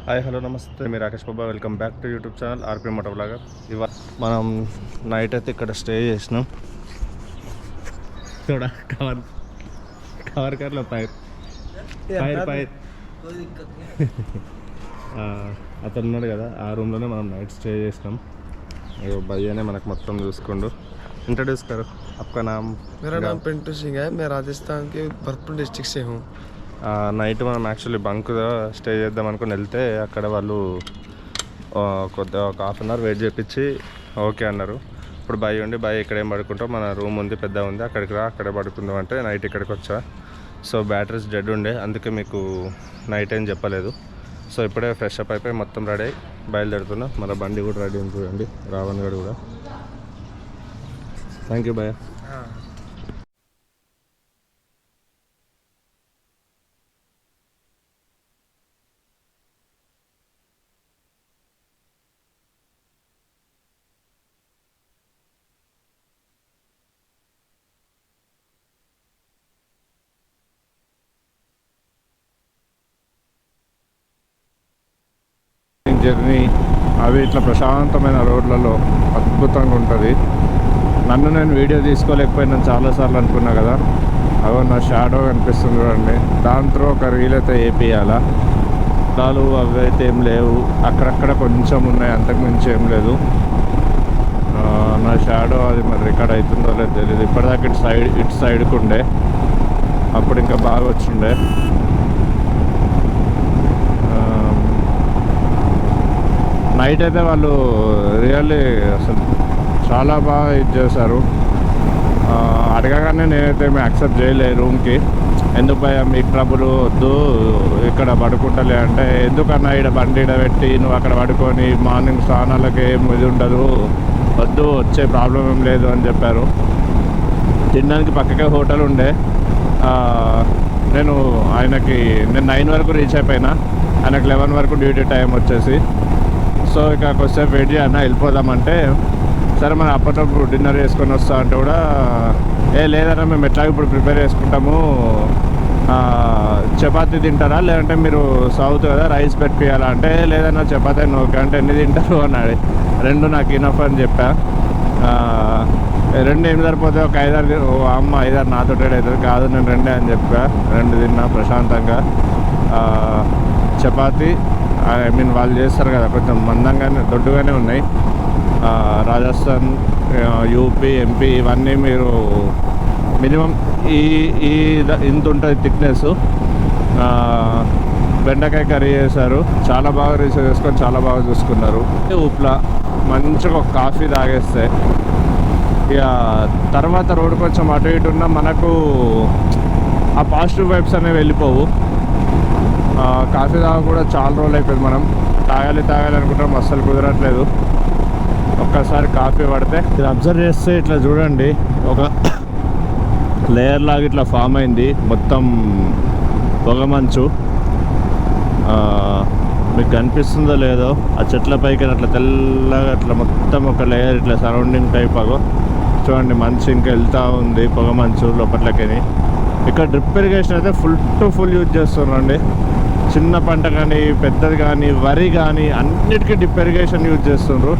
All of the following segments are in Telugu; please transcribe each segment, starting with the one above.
హాయ్ హలో నమస్తే, మీ Rakesh Pabba. Welcome back to YouTube channel RP motovlogger. ఇవాళ మనం నైట్ అయితే ఇక్కడ స్టే చేసినాం. చూడ కవర్ కవర్ కార్లో పైర్ అతను ఉన్నాడు కదా, ఆ రూమ్లోనే మనం నైట్ స్టే చేసినాం. భయ్యనే మనకు మొత్తం చూసుకోండు. इंट्रोड्यूस करो आपका नाम. मेरा नाम पिंटू सिंह है. मैं राजस्थान के भरतपुर डिस्ट्रिक्ट से हूँ. నైట్ మనం యాక్చువల్లీ బంక్ స్టే చేద్దాం అనుకుని వెళ్తే అక్కడ వాళ్ళు కొద్దిగా ఒక హాఫ్ అన్ అవర్ వెయిట్ చేయించి ఓకే అన్నారు. ఇప్పుడు బాయ్ ఉండి బాయ్ ఇక్కడేం పడుకుంటాం, మన రూమ్ ఉంది పెద్ద ఉంది, అక్కడికి రా అక్కడే పడుకుందాం అంటే నైట్ ఇక్కడికి వచ్చా. సో బ్యాటరీస్ డెడ్ ఉండే, అందుకే మీకు నైట్ ఏం చెప్పలేదు. సో ఇప్పుడే ఫ్రెష్ అప్ అయిపోయి మొత్తం రెడీ అయ్యి బయలుదేరుతున్నా. మన బండి కూడా రెడీ ఉంది చూడండి, రావణ్ గడు కూడా. థ్యాంక్ యూ భయ్యా. జర్నీ అవి ఇట్లా ప్రశాంతమైన రోడ్లలో అద్భుతంగా ఉంటుంది. నన్ను నేను వీడియో తీసుకోలేకపోయినా చాలాసార్లు అనుకున్నా కదా, అదో నా షాడో కనిపిస్తుంది చూడండి, దాంతో ఒక రీల్ అయితే వేపియాలా. దాలు అవి అయితే ఏం లేవు, అక్కడక్కడ కొంచెం ఉన్నాయి, అంతకుమించి ఏం లేదు. నా షాడో అది మరి రికార్డ్ అవుతుందో లేదో తెలియదు. ఇప్పటిదాకా ఇటు సైడ్కి ఉండే, అప్పుడు ఇంకా బాగా వచ్చిండే. నైట్ అయితే వాళ్ళు రియల్లీ అసలు చాలా బాగా ఇది చేశారు. అడగగానే నేనైతే మేము యాక్సెప్ట్ చేయలేదు రూమ్కి. ఎందుకు భయ్యా మీకు ట్రబుల్ వద్దు, ఇక్కడ పడుకుంటలే అంటే, ఎందుకన్నా ఇక్కడ బండి పెట్టి నువ్వు అక్కడ పడుకొని మార్నింగ్ స్నానాలకి ఏం ఇది ఉండదు, వద్దు వచ్చే ప్రాబ్లం ఏం లేదు అని చెప్పారు. తినడానికి పక్కకే హోటల్ ఉండే. నేను 9 వరకు రీచ్ అయిపోయినా, ఆయనకు 11 వరకు డ్యూటీ టైం వచ్చేసి. సో ఇక కొద్దిసేపు వెయిట్ చేయన్నా వెళ్ళిపోదామంటే, సరే మనం అప్పటికప్పుడు డిన్నర్ చేసుకొని వస్తా అంటే కూడా, లేదన్నా మేము ఎట్లాగో ఇప్పుడు ప్రిపేర్ చేసుకుంటాము, చపాతీ తింటారా లేదంటే మీరు సౌత్ కదా రైస్ పెట్టియాలా అంటే, లేదన్నా చపాతీ ఓకే అంటే ఎన్ని తింటారు అన్నాడు. 2 నాకు ఇనఫ్ అని చెప్పా. 2 ఏమి సరిపోతే ఒక 5-6 అమ్మ 5-6 నాతో అవుతుంది కాదు, నేను 2 అని చెప్పా. 2 తిన్నా ప్రశాంతంగా. చపాతీ వాళ్ళు చేస్తారు కదా కొంచెం మందంగానే దొడ్డుగానే ఉన్నాయి. రాజస్థాన్, యూపీ, ఎంపీ ఇవన్నీ మీరు మినిమం ఇంత ఉంటుంది థిక్నెస్. బెండకాయ కర్రీ చేశారు, చాలా బాగా రిసీవ్ చేసుకొని చాలా బాగా చూసుకున్నారు. ఉప్లా మంచిగా ఒక కాఫీ తాగేస్తే ఇక తర్వాత రోడ్డు కొంచెం అటు ఇటు ఉన్నా మనకు ఆ పాజిటివ్ వైబ్స్ అనేవి వెళ్ళిపోవు. కాఫీ తాగ కూడా చాలా రోజులు అయిపోయింది, మనం తాగాలి అనుకుంటాం, అస్సలు కుదరట్లేదు. ఒక్కసారి కాఫీ పడితే ఇది అబ్జర్వ్ చేస్తే ఇట్లా చూడండి, ఒక లేయర్ లాగా ఇట్లా ఫామ్ అయింది, మొత్తం పొగమంచు. మీకు కనిపిస్తుందో లేదో, ఆ చెట్ల పైకి అట్లా తెల్లగా అట్లా మొత్తం ఒక లేయర్ ఇట్లా సరౌండింగ్ టైప్ అగో చూడండి. మంచు ఇంకా వెళ్తూ ఉంది, పొగమంచు లోపట్లకి. ఇక్కడ డ్రిప్ ఇరిగేషన్ అయితే ఫుల్ టు ఫుల్ యూజ్ చేస్తున్నారండి. చిన్న పంట కానీ పెద్దది కానీ వరి కానీ అన్నిటికీ డ్రిప్ ఇరిగేషన్ యూజ్ చేస్తుండ్రు.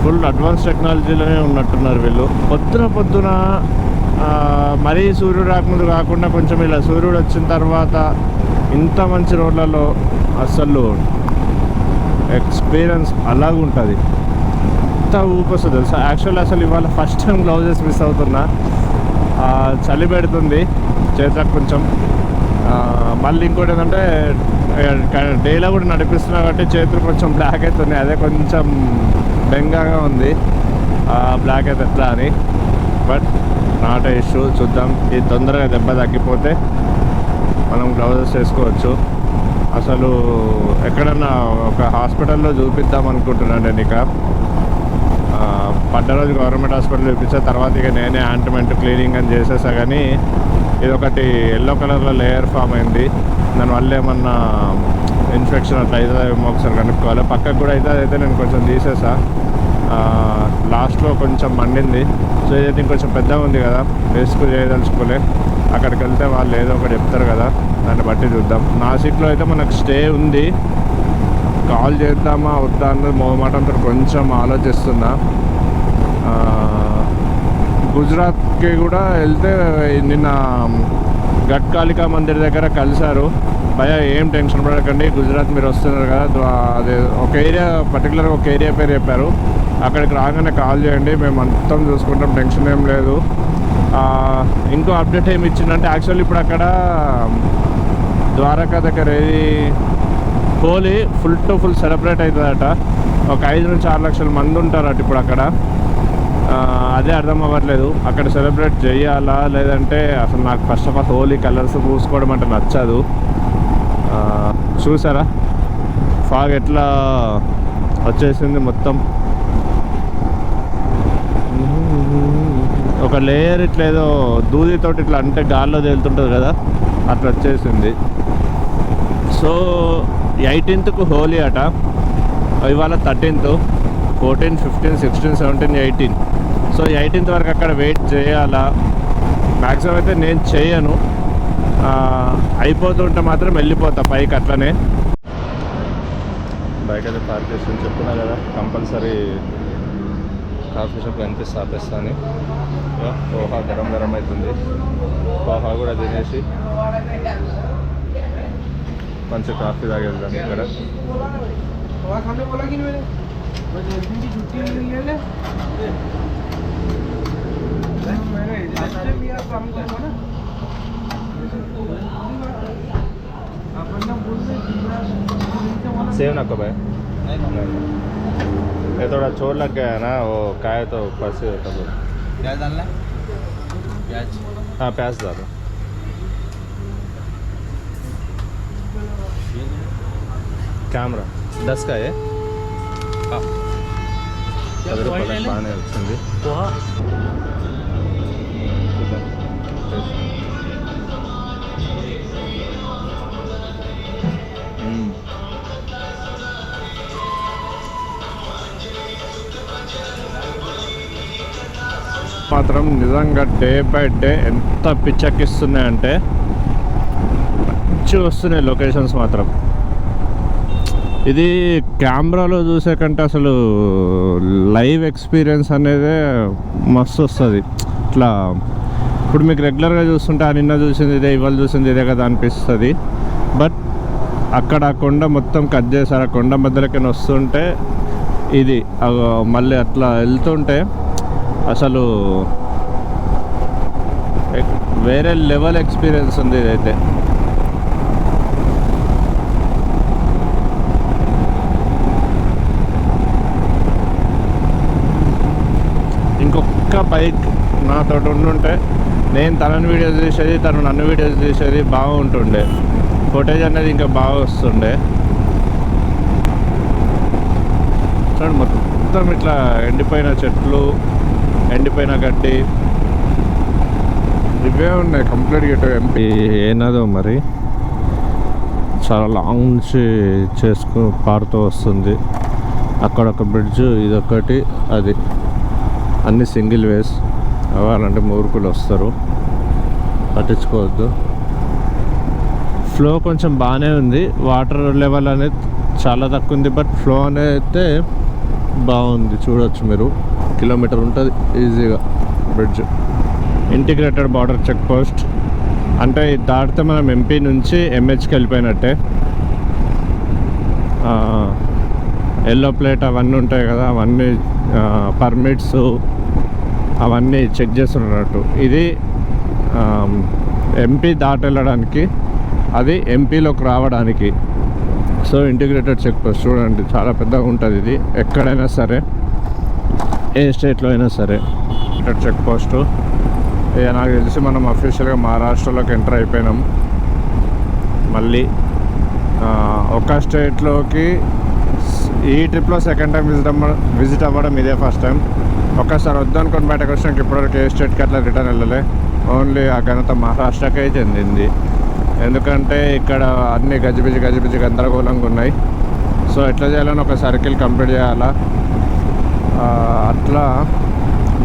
ఫుల్ అడ్వాన్స్ టెక్నాలజీలోనే ఉన్నట్టున్నారు వీళ్ళు. పొద్దున మరీ సూర్యుడు రాకముందు కాకుండా కొంచెం ఇలా సూర్యుడు వచ్చిన తర్వాత ఇంత మంచి రోడ్లలో అసలు ఎక్స్పీరియన్స్ అలాగుంటుంది, ఎంత ఊపొస్తుంది తెలుసా. యాక్చువల్లీ అసలు ఇవాళ ఫస్ట్ టైం గ్లౌజెస్ మిస్ అవుతున్నా. చలి పెడుతుంది చేతులకు కొంచెం. మళ్ళీ ఇంకోటి ఏంటంటే డేలో కూడా నడిపిస్తున్నా కాబట్టి చేతులు కొంచెం బ్లాక్ అవుతున్నాయి, అదే కొంచెం బెంగాగా ఉంది బ్లాక్ అయితే ఎట్లా అని. బట్ నాట్ ఇష్యూ, చూద్దాం. ఇది తొందరగా దెబ్బ తగ్గిపోతే మనం గ్లౌజెస్ వేసుకోవచ్చు. అసలు ఎక్కడన్నా ఒక హాస్పిటల్లో చూపిద్దాం అనుకుంటున్నాను నేను. ఇక పడ్డ రోజు గవర్నమెంట్ హాస్పిటల్ చూపించా, తర్వాత ఇక నేనే ఆయింట్మెంట్ క్లీనింగ్ అని చేసేసా. కానీ ఇది ఒకటి ఎల్లో కలర్లో లేయర్ ఫామ్ అయింది, దానివల్ల ఏమన్నా ఇన్ఫెక్షన్ అట్లా అవుతుందో ఏమో ఒకసారి కనుక్కోవాలి. పక్కకు కూడా అయితే నేను కొంచెం తీసేసా, లాస్ట్లో కొంచెం మండింది. సో ఇదైతే ఇంకొంచెం పెద్దగా ఉంది కదా, వేసుకు చేయదలుచుకోలే. అక్కడికి వెళ్తే వాళ్ళు ఏదో ఒకటి చెప్తారు కదా, దాన్ని బట్టి చూద్దాం. నాసిక్లో అయితే మనకు స్టే ఉంది. కాల్ చేద్దామా వద్దా అన్నది మొహమాటంతో కొంచెం ఆలోచిస్తున్నా. గుజరాత్కి కూడా వెళ్తే నిన్న గట్కాళికా మందిర్ దగ్గర కలిశారు. భయ ఏం టెన్షన్ పడకండి, గుజరాత్ మీరు వస్తున్నారు కదా, అదే ఒక ఏరియా పర్టికులర్గా ఒక ఏరియా పేరు చెప్పారు, అక్కడికి రాగానే కాల్ చేయండి, మేము మొత్తం చూసుకుంటాం, టెన్షన్ ఏం లేదు. ఇంకో అప్డేట్ ఏమి ఇచ్చిందంటే, యాక్చువల్లీ ఇప్పుడు అక్కడ ద్వారకా దగ్గర ఏది Holi full to full celebrate అవుతుందట. ఒక 5 నుంచి 6 లక్షల మంది ఉంటారట ఇప్పుడు అక్కడ. అదే అర్థం అవ్వట్లేదు, అక్కడ సెలబ్రేట్ చేయాలా లేదంటే అసలు. నాకు first of all Holi colours పూసుకోవడం అంటే నచ్చదు. చూసారా ఫాగ్ ఎట్లా వచ్చేసింది మొత్తం. ఒక లేయర్ ఇట్లా ఏదో దూదితోటి ఇట్లా అంటే గాల్లో తేలుతుంటుంది కదా, అట్లా వచ్చేసింది. సో 18కు హోలీ అట, ఇవాళ 13th, 14, 15, 16, 17, 18. సో 18th వరకు అక్కడ వెయిట్ చేయాలా. మ్యాక్సిమం అయితే నేను చేయను, అయిపోతుంటే మాత్రం వెళ్ళిపోతా పైకి అట్లనే. బైక్ అయితే పార్క్ చేసి చెప్తున్నా కదా, కంపల్సరీ కాఫీ షాప్ కనిపిస్తే ఆపేస్తాను. పోహా గరం గరం అవుతుంది, పోహా కూడా తినేసి మంచి కాఫీ తాగేద్దాం ఇక్కడ. सेव ना कब है ये थोड़ा चोट लग गया है ना, वो काय तो फंसे होता है. क्या डालना है? प्याज. हाँ प्याज डालो. कैमरा 10 का है. हाँ 10 रुपये बाने వచ్చింది. మాత్రం నిజంగా డే బై డే ఎంత పిచ్చెక్కిస్తున్నాయంటే మంచిగా వస్తున్నాయి లొకేషన్స్ మాత్రం. ఇది కెమెరాలో చూసే కంటే అసలు లైవ్ ఎక్స్పీరియన్స్ అనేది మస్తు వస్తుంది. ఇట్లా ఇప్పుడు మీకు రెగ్యులర్గా చూస్తుంటే నిన్న చూసింది ఇదే, ఇవాళ చూసింది ఇదే కదా అనిపిస్తుంది. బట్ అక్కడ ఆ కొండ మొత్తం కట్ చేశారు, ఆ కొండ మధ్యలోకి వస్తుంటే ఇది మళ్ళీ అట్లా వెళ్తుంటే అసలు వేరే లెవెల్ ఎక్స్పీరియన్స్ ఉంది ఇదైతే. ఇంకొక బైక్ నాతో ఉండుంటే నేను తనని వీడియోస్ తీసేది, తను నన్ను వీడియోస్ తీసేది, బాగుంటుండే. ఫుటేజ్ అనేది ఇంకా బాగా వస్తుండే. చూడండి మొత్తం ఇట్లా ఎండిపోయిన చెట్లు, ఎండిపోయిన గడ్డి ఇవే ఉన్నాయి కంప్లీట్గా. ఇటు ఎంపీ ఏనాదో మరి చాలా లాంగ్ నుంచి పారుతూ వస్తుంది. అక్కడ ఒక బ్రిడ్జ్, ఇదొకటి, అది అన్ని సింగిల్ వేస్. అవ్వాలంటే మూర్ఖులు వస్తారు, పట్టించుకోవద్దు. ఫ్లో కొంచెం బాగానే ఉంది, వాటర్ లెవెల్ అనేది చాలా తక్కువ ఉంది, బట్ ఫ్లో అనేది అయితే బాగుంది. చూడవచ్చు మీరు, కిలోమీటర్ ఉంటుంది ఈజీగా bridge. Integrated border check post అంటే దాటితే మనం ఎంపీ నుంచి ఎంహెచ్కి వెళ్ళిపోయినట్టే. ఎల్లో ప్లేట్ అవన్నీ ఉంటాయి కదా, అవన్నీ పర్మిట్స్ అవన్నీ చెక్ చేస్తున్నట్టు. ఇది ఎంపీ దాటి వెళ్ళడానికి, అది ఎంపీలోకి రావడానికి. సో ఇంటిగ్రేటెడ్ చెక్ పోస్ట్ చూడండి, చాలా పెద్దగా ఉంటుంది ఇది. ఎక్కడైనా సరే, ఏ స్టేట్లో అయినా సరే చెక్ పోస్టు. ఇక నాకు తెలిసి మనం అఫీషియల్గా మహారాష్ట్రలోకి ఎంటర్ అయిపోయినాం. మళ్ళీ ఒక స్టేట్లోకి ఈ ట్రిప్లో సెకండ్ టైం విజిట్ అవ్వడం ఇదే ఫస్ట్ టైం. ఒక్కసారి వద్దనుకొని బయటకు వచ్చినాక ఇప్పటివరకు ఏ స్టేట్కి అట్లా రిటర్న్ వెళ్ళలే. ఓన్లీ ఆ ఘనత మహారాష్ట్రకే చెందింది. ఎందుకంటే ఇక్కడ అన్ని గజిబిజి గందరగోళంగా ఉన్నాయి. సో ఎట్లా చేయాలని ఒక సర్కిల్ కంప్లీట్ చేయాలా, అట్లా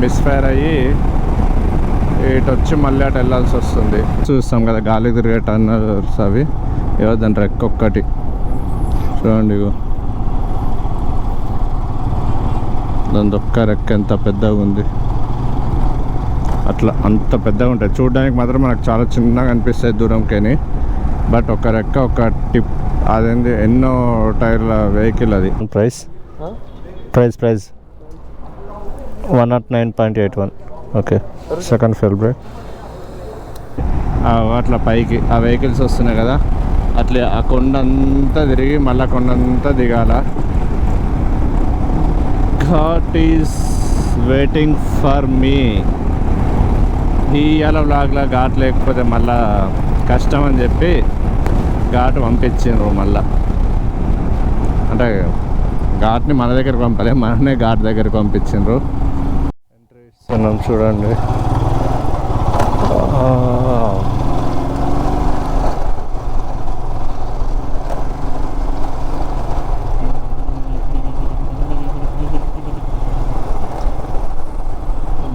మిస్ఫైర్ అయ్యి ఇటు వచ్చి మళ్ళీ అటు వెళ్ళాల్సి వస్తుంది. చూస్తాం కదా గాలి తిరిగే టన్నర్స్ అవి, ఏవో దాని రెక్క ఒక్కటి చూడండి, ఇగో దాని ఒక్క రెక్క ఎంత పెద్దగా ఉంది. అట్లా అంత పెద్దగా ఉంటాయి. చూడడానికి మాత్రం మనకు చాలా చిన్నగా అనిపిస్తాయి దూరంకేని, బట్ ఒక రెక్క ఒక టిప్. అదేంటి ఎన్నో టైర్ల వెహికల్ అది. Price 109.81. Okay, second fail break. అట్లా పైకి ఆ వెహికల్స్ వస్తున్నాయి కదా, అట్లా ఆ కొండ అంతా తిరిగి మళ్ళీ కొండ అంతా దిగాల. Ghat is waiting for me. ఇవాళ వ్లాగ్లో ఘాట్ లేకపోతే మళ్ళా కష్టం అని చెప్పి ఘాట్ పంపించిండ్రు. మళ్ళా అంటే ఘాట్ని మన దగ్గరికి పంపలే, మననే ఘాట్ దగ్గరికి పంపించిండ్రు. ఎంట్రీ ఇస్తున్నాం చూడండి.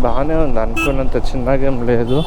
బాగానే ఉంది, అనుకున్నంత చిన్నగా ఏం లేదు.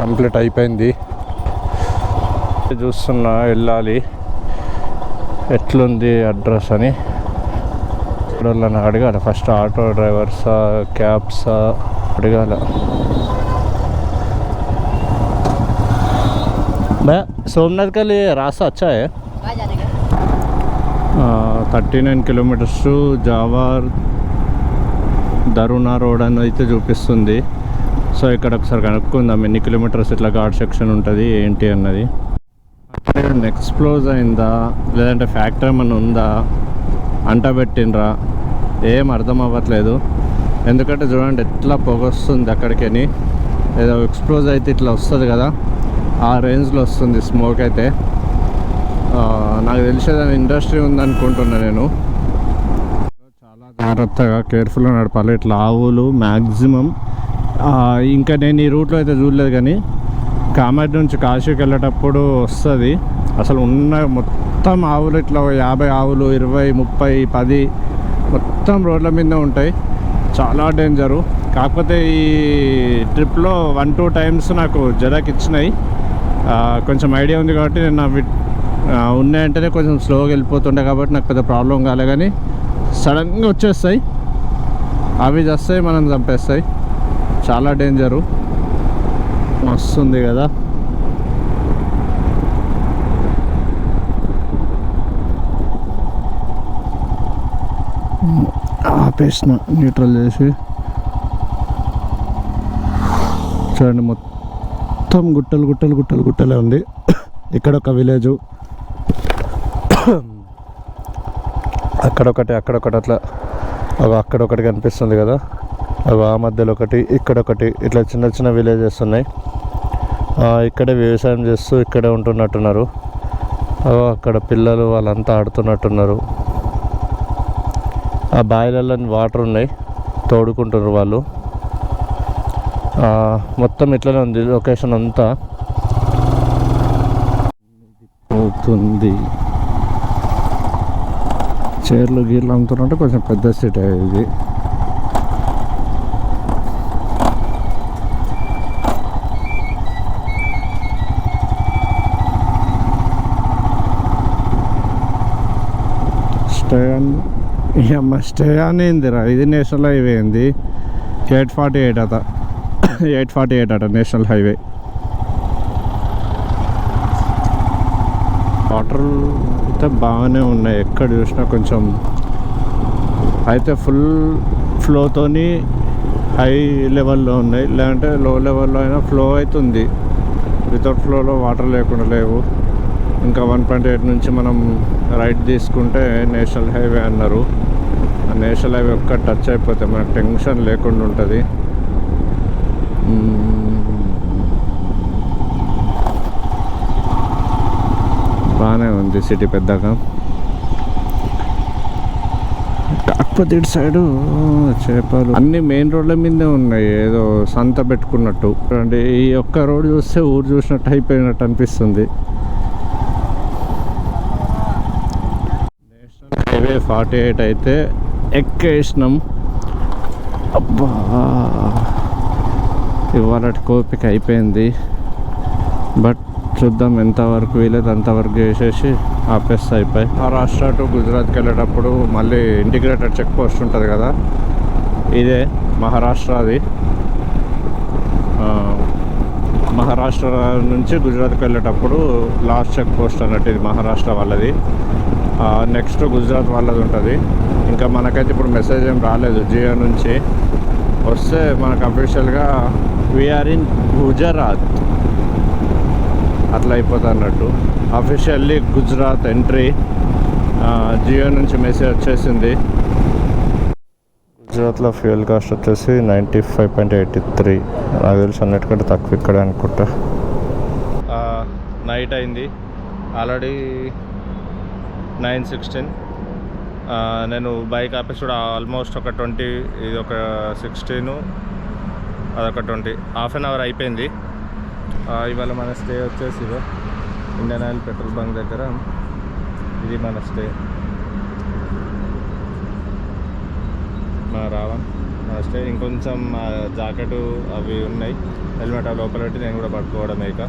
కంప్లీట్ అయిపోయింది. చూస్తున్నా వెళ్ళాలి, ఎట్లుంది అడ్రస్ అని వాళ్ళని అడగాలి. ఫస్ట్ ఆటో డ్రైవర్సా క్యాబ్సా అడగాల. भैया सोमनाथ के लिए रास्ता अच्छा है? 39 కిలోమీటర్స్ జావార్ దరునా రోడ్ అని అయితే చూపిస్తుంది. సో ఇక్కడ ఒకసారి కనుక్కుందాం ఎన్ని కిలోమీటర్స్ ఇట్లా ఘాట్ సెక్షన్ ఉంటుంది ఏంటి అన్నది. ఎక్స్ప్లోజ్ అయిందా లేదంటే ఫ్యాక్టరీ ఏమన్నా ఉందా, అంటబెట్టినరా, ఏం అర్థం అవ్వట్లేదు. ఎందుకంటే చూడండి ఎట్లా పొగ వస్తుంది అక్కడికని. ఏదో ఎక్స్ప్లోజ్ అయితే ఇట్లా వస్తుంది కదా, ఆ రేంజ్లో వస్తుంది స్మోక్ అయితే. నాకు తెలిసేదాన్ని ఇండస్ట్రీ ఉందనుకుంటున్నా నేను. చాలా జాగ్రత్తగా కేర్ఫుల్గా నడపాలి. ఇట్లా ఆవులు మ్యాక్సిమం, ఇంకా నేను ఈ రూట్లో అయితే చూడలేదు కానీ కామారెడ్డి నుంచి కాశీకి వెళ్ళేటప్పుడు వస్తుంది. అసలు ఉన్న మొత్తం ఆవులు ఇట్లా 50 ఆవులు 20, 30, 10 మొత్తం రోడ్ల మీద ఉంటాయి. చాలా డేంజరు. కాకపోతే ఈ ట్రిప్లో 1-2 టైమ్స్ నాకు జరాకి ఇచ్చినాయి. కొంచెం ఐడియా ఉంది కాబట్టి నేను అవి ఉన్నాయంటేనే కొంచెం స్లోగా వెళ్ళిపోతుండే కాబట్టి నాకు పెద్ద ప్రాబ్లం కాలే. కానీ సడన్గా వచ్చేస్తాయి, అవి చేస్తాయి, మనం చంపేస్తాయి. చాలా డేంజరు. వస్తుంది కదా, ఆపేసిన న్యూట్రల్ చేసి. చూడండి మొత్తం గుట్టలు గుట్టలు గుట్టలు గుట్టలే ఉంది. ఇక్కడ ఒక విలేజు, అక్కడొకటి అక్కడొకటి అట్లా అక్కడొకటి కనిపిస్తుంది కదా, అవి ఆ మధ్యలో ఒకటి, ఇక్కడొకటి, ఇట్లా చిన్న చిన్న విలేజెస్ ఉన్నాయి. ఇక్కడే వ్యవసాయం చేస్తూ ఇక్కడే ఉంటున్నట్టున్నారు. అక్కడ పిల్లలు వాళ్ళంతా ఆడుతున్నట్టున్నారు. ఆ బాయిలలో వాటర్ ఉన్నాయి, తోడుకుంటున్నారు వాళ్ళు. మొత్తం ఇట్లనే ఉంది లొకేషన్ అంతా. అవుతుంది చీరలు గీర్లు అమ్ముతున్నట్టు కొంచెం పెద్ద సిటీ ఇది. స్టే అనేందిరా ఇది నేషనల్ హైవే ఏంది 848 అట 848 అట నేషనల్ హైవే. వాటర్ అయితే బాగానే ఉన్నాయి ఎక్కడ చూసినా. కొంచెం అయితే ఫుల్ ఫ్లోతోని హై లెవెల్లో ఉన్నాయి, లేదంటే లో లెవెల్లో అయినా ఫ్లో అవుతుంది. వితౌట్ ఫ్లోలో వాటర్ లేకుండా లేవు. ఇంకా 1.8 నుంచి మనం రైట్ తీసుకుంటే నేషనల్ హైవే అన్నారు. ఆ నేషనల్ హైవే ఒక్క టచ్ అయిపోతే మనకు టెన్షన్ లేకుండా ఉంటుంది. బాగానే ఉంది సిటీ పెద్దగా. కాకపోతే ఇటు సైడు చేపలు అన్ని మెయిన్ రోడ్ల మీదే ఉన్నాయి, ఏదో సంత పెట్టుకున్నట్టు. అంటే ఈ ఒక్క రోడ్ చూస్తే ఊరు చూసినట్టు అయిపోయినట్టు అనిపిస్తుంది. నేషనల్ హైవే 48 అయితే ఎక్కేసినాం. అబ్బా ఇవాళ కోపిక అయిపోయింది. బట్ చూద్దాం ఎంతవరకు వీలైతే అంతవరకు చేసేసి ఆపేస్తా అయిపోయి. మహారాష్ట్ర టు గుజరాత్కి వెళ్ళేటప్పుడు మళ్ళీ ఇంటిగ్రేటెడ్ చెక్ పోస్ట్ ఉంటుంది కదా, ఇదే మహారాష్ట్రది. మహారాష్ట్ర నుంచి గుజరాత్కి వెళ్ళేటప్పుడు లాస్ట్ చెక్ పోస్ట్ అన్నట్టు ఇది మహారాష్ట్ర వాళ్ళది. నెక్స్ట్ గుజరాత్ వాళ్ళది ఉంటుంది. ఇంకా మనకైతే ఇప్పుడు మెసేజ్ ఏం రాలేదు జియో నుంచి. వస్తే మనకు అఫీషియల్గా వీఆర్ ఇన్ గుజరాత్ అట్లా అయిపోతుంది అన్నట్టు. అఫీషియల్లీ గుజరాత్ ఎంట్రీ జియో నుంచి మెసేజ్ వచ్చేసింది. గుజరాత్లో ఫ్యూయల్ కాస్ట్ వచ్చేసి 95.83. నాకు తెలిసి అన్నిటికంటే తక్కువ ఇక్కడ అనుకుంటా. నైట్ అయింది ఆల్రెడీ 9:16. నేను బైక్ ఆపేసి కూడా ఆల్మోస్ట్ ఒక 20, ఇది ఒక 16, అదొక 20, హాఫ్ అన్ అవర్ అయిపోయింది. ఇవాళ మన స్టే వచ్చేసి ఇదో ఇండియన్ ఆయిల్ పెట్రోల్ బంక్ దగ్గర. ఇది మన స్టే, రావణ్ మన స్టే. ఇంకొంచెం జాకెట్ అవి ఉన్నాయి, హెల్మెట్ అవి లోపల పెట్టి నేను కూడా పట్టుకోవడమే. ఇక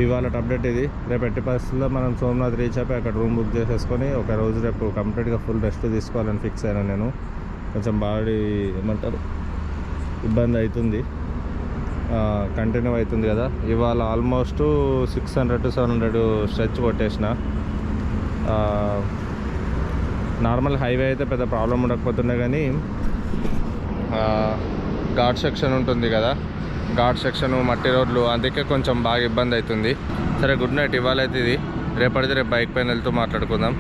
ఇవాళ అప్డేట్ ఇది. రేపు ఎట్టి పరిస్థితుల్లో మనం సోమనాథ్ రీచ్ అయిపోయి అక్కడ రూమ్ బుక్ చేసేసుకొని ఒక రోజు రేపు కంప్లీట్గా ఫుల్ రెస్ట్ తీసుకోవాలని ఫిక్స్ అయినా నేను. కొంచెం బాడీ ఏమంటారు ఇబ్బంది అవుతుంది, కంటిన్యూ అవుతుంది కదా. ఇవాళ ఆల్మోస్ట్ 600 to 700 స్ట్రెచ్ కొట్టేసిన. నార్మల్ హైవే అయితే పెద్ద ప్రాబ్లం ఉండకపోతుండే, కానీ ఘాట్ సెక్షన్ ఉంటుంది కదా, ఘాట్ సెక్షన్ మట్టి రోడ్లు, అందుకే కొంచెం బాగా ఇబ్బంది అవుతుంది. సరే గుడ్ నైట్. ఇవాళ అయితే ఇది, రేపటిది రేపు బైక్ పైన వెళ్తూ మాట్లాడుకుందాం.